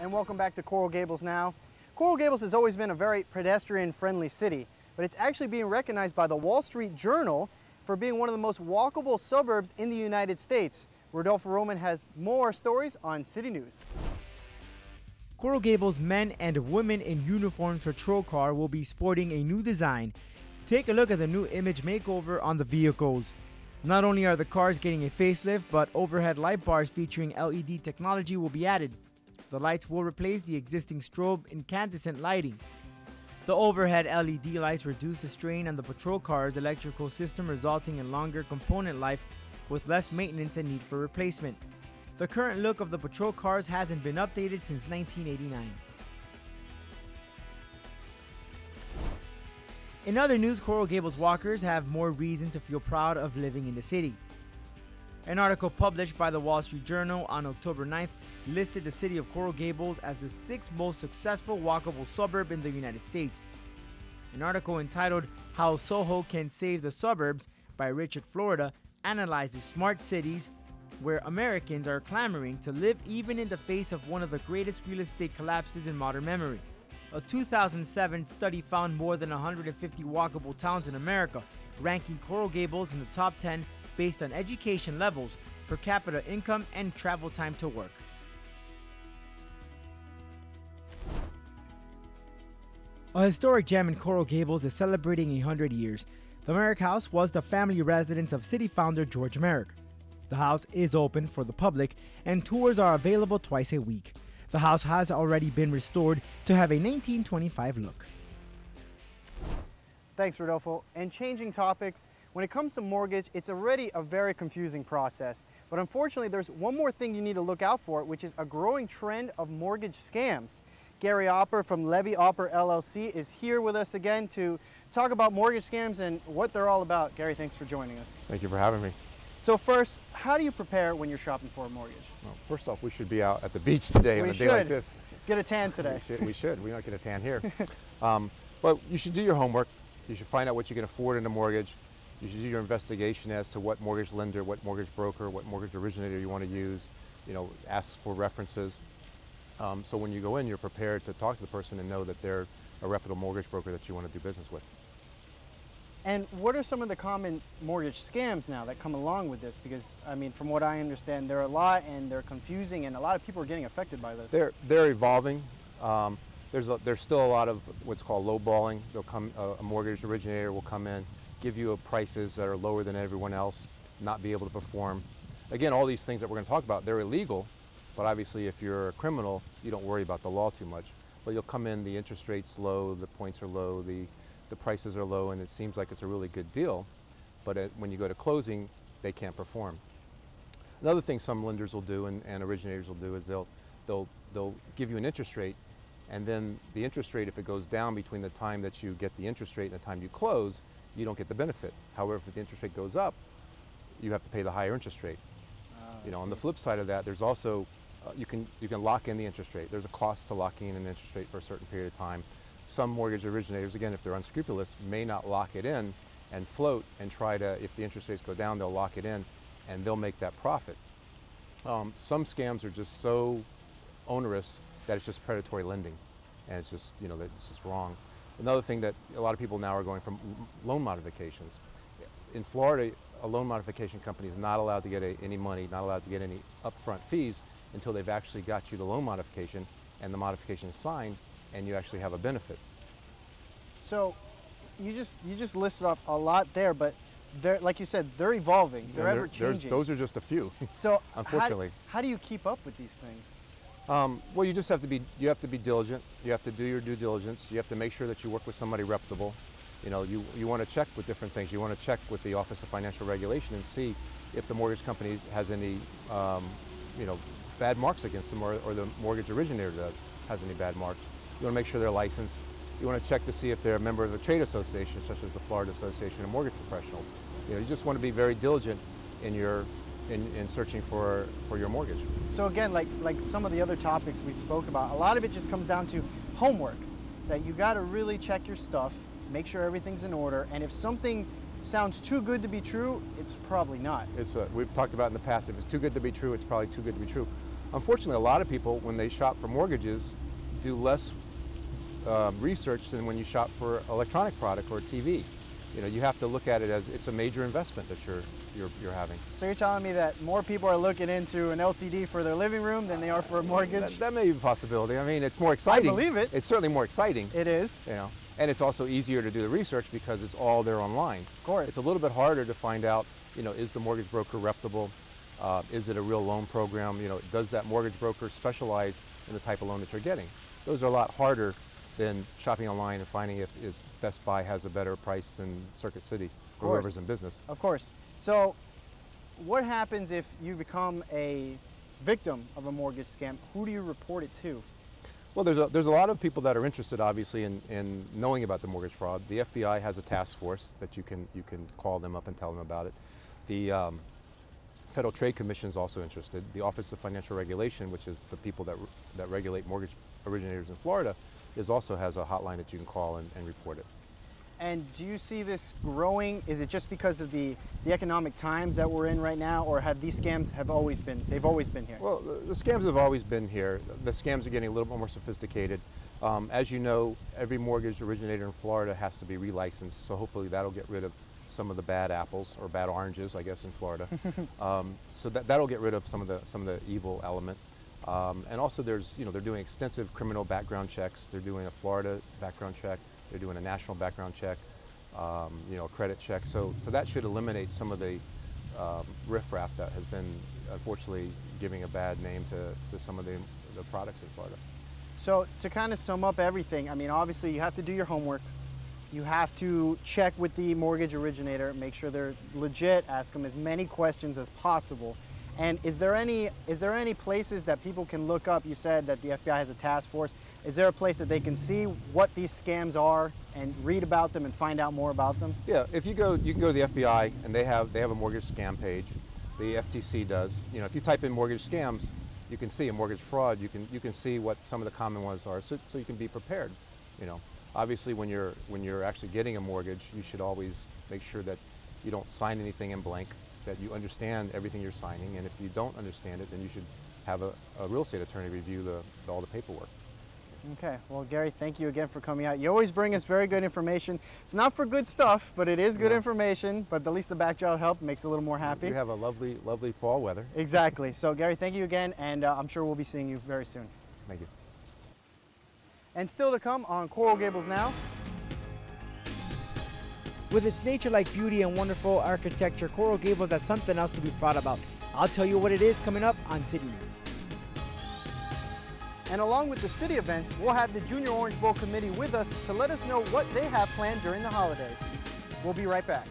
and welcome back to Coral Gables now. Coral Gables has always been a very pedestrian-friendly city, but it's actually being recognized by the Wall Street Journal for being one of the most walkable suburbs in the United States. Rodolfo Roman has more stories on City News. Coral Gables men and women in uniformed patrol car will be sporting a new design. Take a look at the new image makeover on the vehicles. Not only are the cars getting a facelift, but overhead light bars featuring LED technology will be added. The lights will replace the existing strobe incandescent lighting. The overhead LED lights reduce the strain on the patrol car's electrical system, resulting in longer component life with less maintenance and need for replacement. The current look of the patrol cars hasn't been updated since 1989. In other news, Coral Gables walkers have more reason to feel proud of living in the city. An article published by the Wall Street Journal on October 9th listed the city of Coral Gables as the 6th most successful walkable suburb in the United States. An article entitled "How Soho Can Save the Suburbs" by Richard Florida analyzes smart cities where Americans are clamoring to live even in the face of one of the greatest real estate collapses in modern memory. A 2007 study found more than 150 walkable towns in America, ranking Coral Gables in the top 10 based on education levels, per capita income, and travel time to work. A historic gem in Coral Gables is celebrating 100 years. The Merrick House was the family residence of city founder George Merrick. The house is open for the public and tours are available twice a week. The house has already been restored to have a 1925 look. Thanks, Rodolfo. And changing topics, when it comes to mortgage, it's already a very confusing process. But unfortunately, there's one more thing you need to look out for, which is a growing trend of mortgage scams. Gary Opper from Levy Opper LLC is here with us again to talk about mortgage scams and what they're all about. Gary, thanks for joining us. Thank you for having me. So first, how do you prepare when you're shopping for a mortgage? Well, first off, we should be out at the beach today on a day like this. Get a tan today. We should. We don't get a tan here. But you should do your homework. You should find out what you can afford in a mortgage. You should do your investigation as to what mortgage lender, what mortgage broker, what mortgage originator you want to use. You know, ask for references. So when you go in, you're prepared to talk to the person and know that they're a reputable mortgage broker that you want to do business with. And what are some of the common mortgage scams now that come along with this? Because, I mean, from what I understand, there are a lot and they're confusing and a lot of people are getting affected by this. They're evolving. There's still a lot of what's called lowballing. A mortgage originator will come in, give you prices that are lower than everyone else, not be able to perform. Again, all these things that we're going to talk about, they're illegal, but obviously if you're a criminal, you don't worry about the law too much. But you'll come in, the interest rate's low, the points are low, the prices are low, and it seems like it's a really good deal, but when you go to closing, they can't perform. Another thing some lenders will do and originators will do is they'll give you an interest rate, and then the interest rate, if it goes down between the time that you get the interest rate and the time you close, you don't get the benefit. However, if the interest rate goes up, you have to pay the higher interest rate. You know, on the flip side of that, there's also you can lock in the interest rate. There's a cost to locking in an interest rate for a certain period of time. Some mortgage originators, again, if they're unscrupulous, may not lock it in and float and try to, if the interest rates go down, they'll lock it in and they'll make that profit. Some scams are just so onerous that it's just predatory lending, and it's just, you know, it's just wrong. Another thing that a lot of people now are going from loan modifications. In Florida, a loan modification company is not allowed to get any money, not allowed to get any upfront fees until they've actually got you the loan modification and the modification is signed and you actually have a benefit. So you just listed off a lot there, but they're, like you said, they're evolving, they're ever changing. Those are just a few. So unfortunately. How do you keep up with these things? Well, you just have to be diligent. You have to do your due diligence. You have to make sure that you work with somebody reputable. You know, you want to check with different things. You want to check with the Office of Financial Regulation and see if the mortgage company has any, you know, bad marks against them, or the mortgage originator has any bad marks. You want to make sure they're licensed. You want to check to see if they're a member of a trade association, such as the Florida Association of Mortgage Professionals. You know, you just want to be very diligent in searching for your mortgage. So again, like some of the other topics we spoke about, a lot of it just comes down to homework. That you got to really check your stuff, make sure everything's in order, and if something sounds too good to be true, it's probably not. We've talked about in the past, if it's too good to be true, it's probably too good to be true. Unfortunately, a lot of people, when they shop for mortgages, do less research than when you shop for electronic product or TV. You know, you have to look at it as it's a major investment that you're having. So you're telling me that more people are looking into an LCD for their living room than they are for a mortgage? That may be a possibility. I mean, it's more exciting. I believe it. It's certainly more exciting. It is. You know, and it's also easier to do the research because it's all there online. Of course. It's a little bit harder to find out, you know, is the mortgage broker reputable? Is it a real loan program? You know, does that mortgage broker specialize in the type of loan that you're getting? Those are a lot harder than shopping online and finding if Best Buy has a better price than Circuit City or whoever's in business. Of course. So what happens if you become a victim of a mortgage scam? Who do you report it to? Well, there's a lot of people that are interested, obviously, in knowing about the mortgage fraud. The FBI has a task force that you can call them up and tell them about it. The Federal Trade Commission is also interested. The Office of Financial Regulation, which is the people that regulate mortgage originators in Florida, also has a hotline that you can call and report it. And do you see this growing? Is it just because of the economic times that we're in right now, or have these scams always been here? Well, the scams have always been here. The scams are getting a little bit more sophisticated. As you know, every mortgage originator in Florida has to be relicensed, so hopefully that'll get rid of some of the bad apples, or bad oranges, I guess, in Florida. So that'll get rid of some of the evil element. And also they're doing extensive criminal background checks. They're doing a Florida background check. They're doing a national background check, a credit check. So that should eliminate some of the riffraff that has been, unfortunately, giving a bad name to some of the products in Florida. So to kind of sum up everything, I mean, obviously you have to do your homework. You have to check with the mortgage originator, make sure they're legit, ask them as many questions as possible. And is there any places that people can look up? You said that the FBI has a task force. Is there a place that they can see what these scams are and read about them and find out more about them? Yeah, if you can go to the FBI, and they have a mortgage scam page. The FTC does. You know, if you type in mortgage scams, you can see a mortgage fraud. You can see what some of the common ones are, so you can be prepared. You know, obviously when you're actually getting a mortgage, you should always make sure that you don't sign anything in blank, that you understand everything you're signing, and if you don't understand it, then you should have a real estate attorney review all the paperwork. Okay, well, Gary, thank you again for coming out. You always bring us very good information. It's not for good stuff, but it is good information, but at least the backdrop help makes it a little more happy. We have a lovely, lovely fall weather. Exactly. So, Gary, thank you again, and I'm sure we'll be seeing you very soon. Thank you. And still to come on Coral Gables Now. With its nature-like beauty and wonderful architecture, Coral Gables has something else to be proud about. I'll tell you what it is coming up on City News. And along with the city events, we'll have the Junior Orange Bowl Committee with us to let us know what they have planned during the holidays. We'll be right back.